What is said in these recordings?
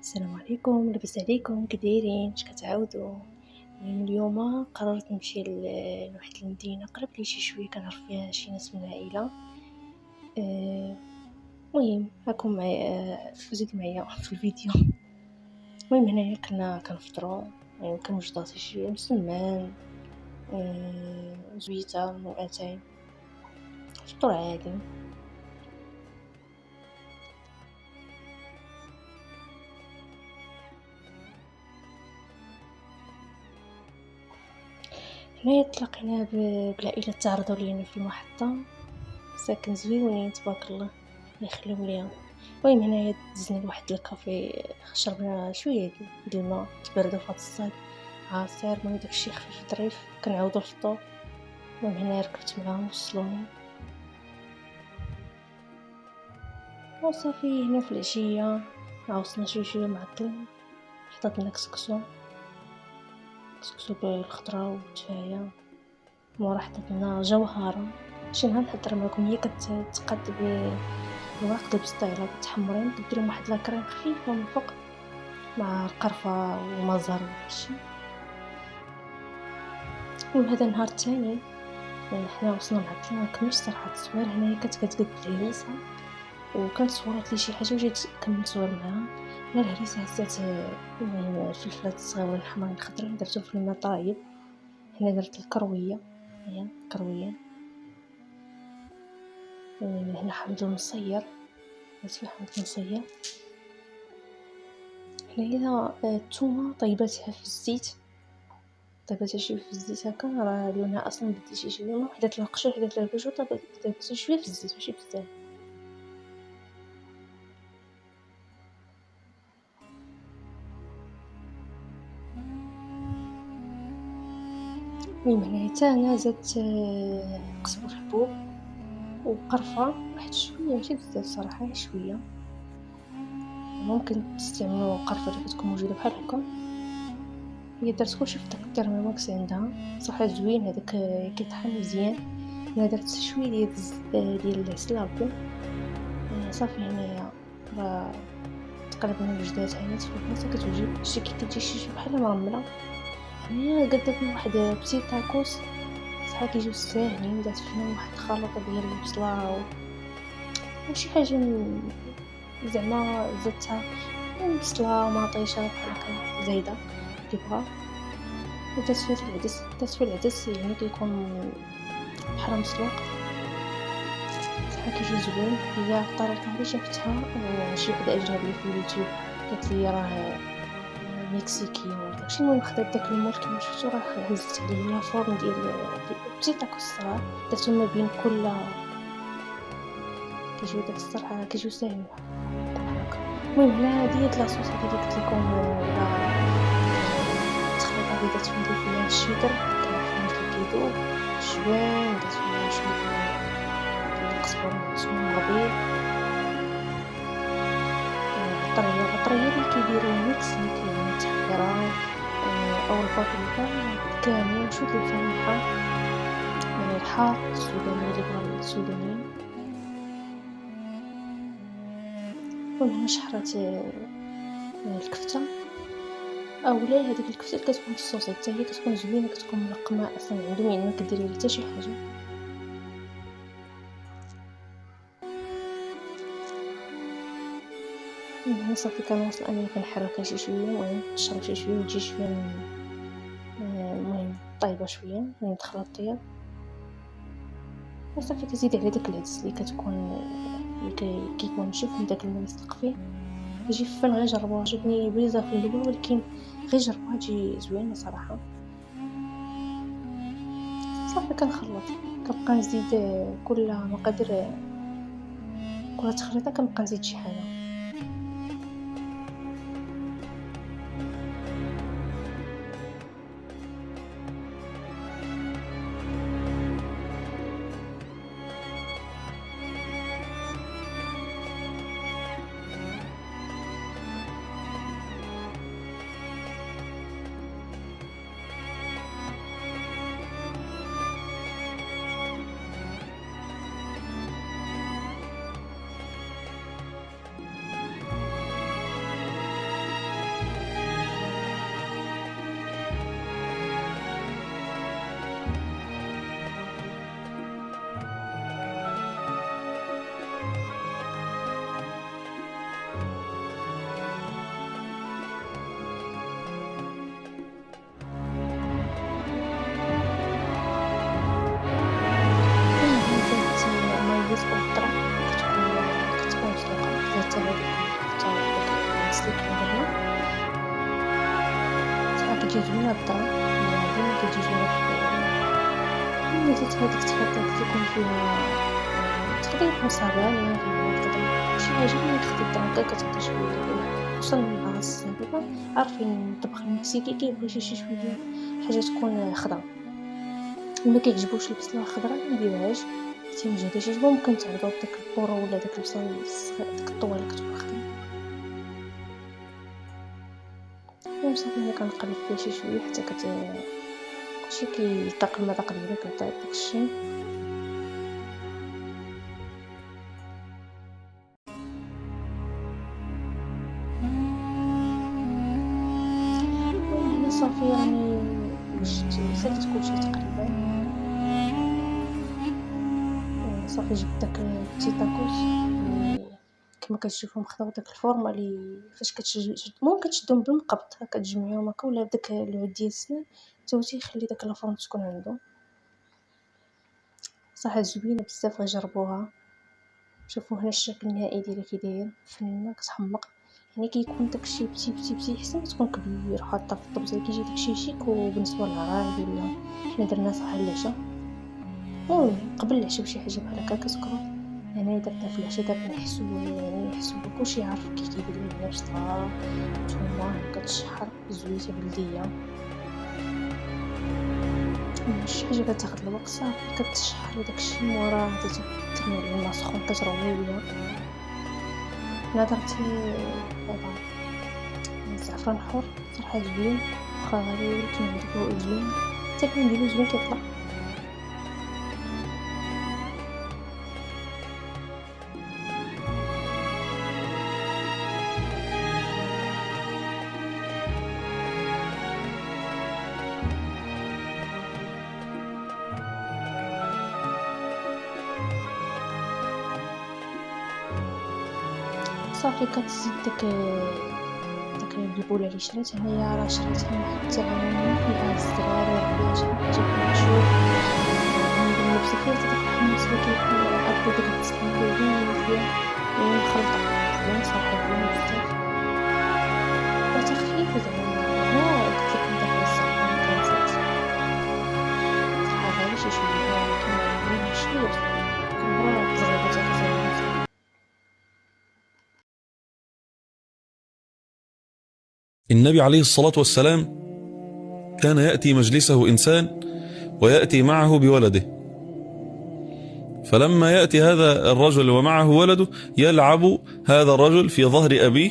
السلام عليكم، لاباس عليكم، كي دايرين، اش كتعاودوا؟ المهم اليوم قررت نمشي لواحد المدينة قريب لي شي شويه كنعرف فيها شي ناس من العائلة. المهم هاكم معايا، زيد معايا في الفيديو. المهم هنايا كنا كنفطروا، المهم كنوجداتي شي مسمان، زويته من اتاي، فطور عادي. هنايا تلاقينا بالعائلة، تعرضوا لينا في المحطة، ساكن زويونين تبارك الله، الله يخليهم ليا. المهم هنايا دزنا لواحد الكافي، شربنا شويه د الماء، تبردوا في هاد الصيف عاصير. المهم داكشي خفيف ظريف، كنعاودو الفطور. المهم هنايا ركبت معاهم وصلوني وصافي. هنا في العشية عاوزنا شويه معطلين، حطيت لنا كسكسو بالخضره والتفايه. مورا حطيت لنا جوهره. شي نهار نهضر معكم، هي كتقاد بالورق البسطيله، كتحمرين كديرهم واحد لاكريم خفيفه من فوق مع القرفه والمزر وداكشي. المهم هذا النهار الثاني حنا وصلنا معطلين، مكملش صراحه التصوير. هنايا كتقد الهريسه، وكانت صورات لي شي حاجه وجيت كملت صور معاها. هنا الهريسه هزات المهم الفلفلات الصغيورين حمرين خضرين، درتهم في الماء طايب. هنا درت الكرويه، هي الكرويه. هنا حمض مصير، درت فيه حمض مصير. هنايا الثومه طيباتها في الزيت، طيباتها شويه في الزيت هكا، راه لونها اصلا بدي شي شويه، ما حدات لها قشور، حدات لها بجور، طيباتها شويه في الزيت ماشي بزاف. المهم هنايا حتى انا زدت قزبر حبوب وقرفه واحد شويه، ماشي بزاف صراحه، شويه. ممكن تستعملوا قرفه اللي كتكون موجوده بحال هكا. هي درت كلشي في داك الترموماكس عندها، صراحه زوين هذاك، كيطحن مزيان. انا درت شويه ديال العسل ابيض. صافي هنايا راه تقريبا وجدات، هي تفرقات كتوجد شي كتجي شي بحال مرمله. هنايا قدتنا واحد بسيط تاكوس، صحا كيجيو ساهلين، درت فيهم واحد الخلطه ديال البصله وشي حاجه زعما زدتها بصله مطيشه بحال هكا زايده كي بغا. ودرت فيه العدس يعني كيكون بحال مسلوق، صحا كيجي زوين. هي الطريقه هذه شفتها شي وحده اجنبيه في اليوتيوب، قالت لي راه مكسيكي وداكشي. المهم خدات داك المول كما شفتو، راه هزت عليه فرن ديال بسيط تاكل الصغار، درتو ما بين كل كيجيو داك الصراحه كيجيو ساهلين بحال هكا. المهم هنا هادي هي لاصوص اللي قلت لكم، التخليطه اللي درت فيها الشيدر كنعرفو كيذوب شويه، درت فيها شويه ديال القزبر المعصوم ربيع، العطريه اللي كيديروا ميكس اللي كيعني التحميره او البابريكا كامل، وشويه ديال الفلفل الحار السوداني اللي بغا السوداني. وهنا شحرات الكفته، اولا هذيك الكفته اللي كتكون في الصوص حتى هي كتكون زوينه، كتكون ملقمه اصلا عندهم، يعني ما كديري حتى شي حاجه. هنا صافي كنوصل انني كنحركها شي شويه، المهم تشرب شي شويه وتجي شويه المهم طايبه شويه، يعني تخلط طياب. وصافي كتزيد على داك العدس اللي كتكون اللي كيكون نشف من داك الماء اللي سلق فيه، كيجي فن. غير جربوها، عجبني بيزا في الاول، ولكن غير جربوها تجي زوينه صراحه. صافي كنخلط، كنبقى نزيد كل مقادير، كل تخليطه كنبقى نزيد شي حاجه. كتجي زوينة الدرا ديما كتجي زوينة ملي هاديك التخيطات كيكون فيها تقدر يكون صابون تقدر شي حاجة ملي تخدي الدرا هكا كتعطي شوية خصوصا مع الصيف عارفين الطبخ المكسيكي كيبغي شي شوية حاجة تكون خضرا ما كيعجبوش البصلة الخضرا منديرهاش حتى مجهدة شي جبة ممكن تعوضو بداك البورو ولا داك البصل ديك الطوال اللي كتكون خضرا وصافي ملي كنقلب فيه شي شوية حتى كلشي كيلتقى المذاق ديالو كيعطي داكشي وهنا صافي راني ساليت كلشي تقريبا صافي جبت داك التيتاكوس كما كتشوفوا مخدوم داك الفورمه اللي فاش ممكن تشدهم بالمقبض هكا تجمعيهم هكا ولا بداك العود ديال السنان حتى هو تيخلي داك الفورم تكون عنده صراحه زوينه بزاف غنجربوها شوفوا هنا الشكل النهائي ديالها كي داير فنه كتحمق يعني كيكون داكشي بتي احسن تكون كبير حاطه في الطبزه كيجي داكشي شيك وبالنسبه للعرايس ولا حنا درنا صراحه العشاء قبل العشاء بشي حاجه بحال هكا كتكون يعني درنا في العشاء دابا نحسوا كلشي عارف كي كيبان لنا بصطار نتوما كتشحر زويته بلديه شي حاجه كتاخد الوقت صافي كتشحر داكشي مورا تتمر الماء سخون كتروي بها انا درت هذا الزعفران حر صراحه زوين واخا غالي ولكن عندو زوين حتى كنديرو زوين كيطلع صافي كتزيد داك البوله اللي شريت هنايا راه شريتها واحد التعاون فيها الزرار وفيها شي حاجه كنشوف من بزاف داك الحمص اللي كيكون عطي داك البصل مزيان ونخلطو زوين صافي زوين بزاف وتخفيف زعما قلت لكم داك الزعفران كنزيد صراحه غالي شي شويه ولكن شويه كنبغي التزريبات ديال النبي عليه الصلاة والسلام كان يأتي مجلسه إنسان ويأتي معه بولده، فلما يأتي هذا الرجل ومعه ولده يلعب هذا الرجل في ظهر أبيه،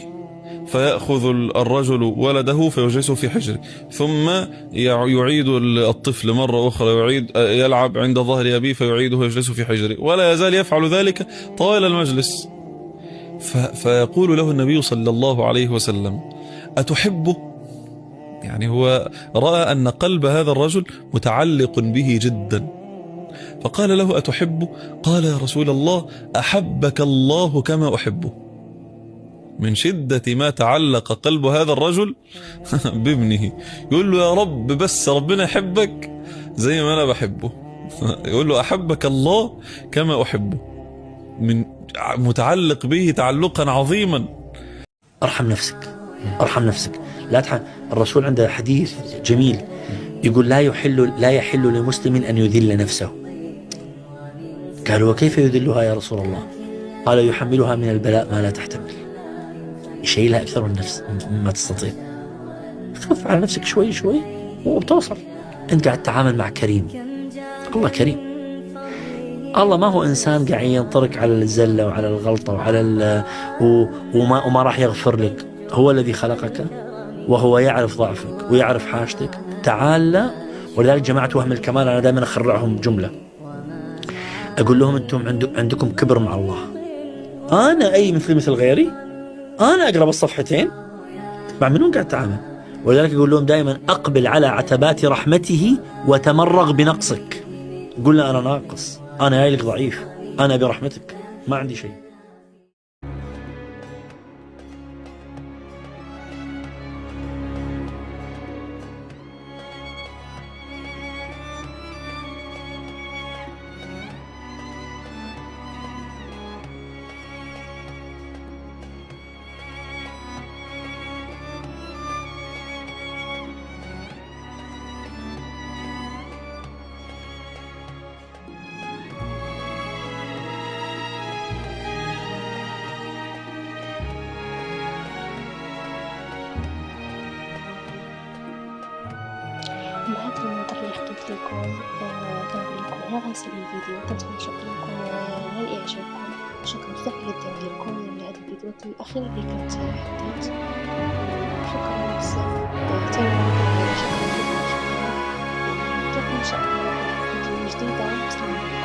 فيأخذ الرجل ولده فيجلسه في حجره، ثم يعيد الطفل مرة أخرى يلعب عند ظهر أبيه فيعيده يجلسه في حجره، ولا يزال يفعل ذلك طوال المجلس. فيقول له النبي صلى الله عليه وسلم: أتحبه؟ يعني هو رأى أن قلب هذا الرجل متعلق به جدا، فقال له: أتحبه؟ قال: يا رسول الله أحبك الله كما أحبه. من شدة ما تعلق قلب هذا الرجل بابنه، يقول له: يا رب بس ربنا يحبك زي ما أنا بحبه. يقول له: أحبك الله كما أحبه، من متعلق به تعلقا عظيما. ارحم نفسك لا الرسول عنده حديث جميل يقول: لا يحل لمسلم أن يذل نفسه. قالوا: وكيف يذلها يا رسول الله؟ قال: يحملها من البلاء ما لا تحتمل، يشيلها أكثر من نفس مما تستطيع. خف على نفسك شوي شوي وبتوصل. أنت قاعد تتعامل مع كريم، الله كريم، الله ما هو إنسان قاعد ينطرك على الزلة وعلى الغلطة وما راح يغفر لك. هو الذي خلقك وهو يعرف ضعفك ويعرف حاجتك. تعال. ولذلك جماعة وهم الكمال أنا دائما أخرعهم جملة، أقول لهم: أنتم عندكم كبر مع الله. أنا أي مثل غيري، أنا أقرب الصفحتين، مع منهم قاعد تعامل. ولذلك أقول لهم دائما: أقبل على عتبات رحمته وتمرغ بنقصك. قل له: أنا ناقص، أنا جاي لك ضعيف، أنا برحمتك ما عندي شيء. مع هذا المنظر اللي حكيت لكم كنقول لكم غير غنسالي الفيديو. كنتمنى شكرا لكم على اعجابكم. شكرا بزاف على الدعم ديالكم من هاد الفيديوهات الاخيره اللي كنت حطيت. شكرا بزاف تاني شكرا. نلقاكم ان شاء الله في فيديو جديد. السلام عليكم.